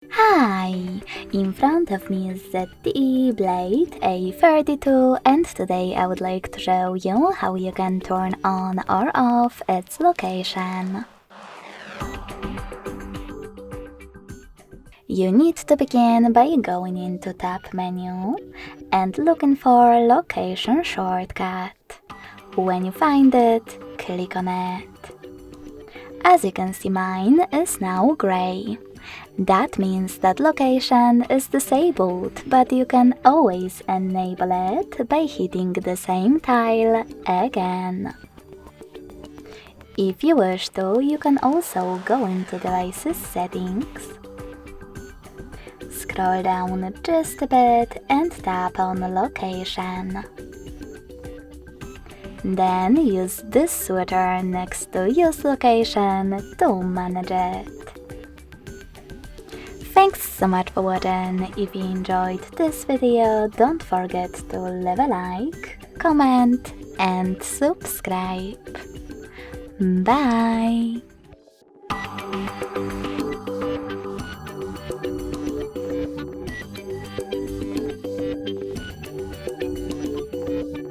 Hi! In front of me is ZTE Blade A32 and today I would like to show you how you can turn on or off its location. You need to begin by going into Tab menu and looking for Location shortcut. When you find it, click on it. As you can see, mine is now grey. That means that location is disabled, but you can always enable it by hitting the same tile again. If you wish to, you can also go into Devices Settings, scroll down just a bit and tap on Location. Then use this switcher next to Use Location to manage it. Thanks so much for watching. If you enjoyed this video, don't forget to leave a like, comment and subscribe. Bye!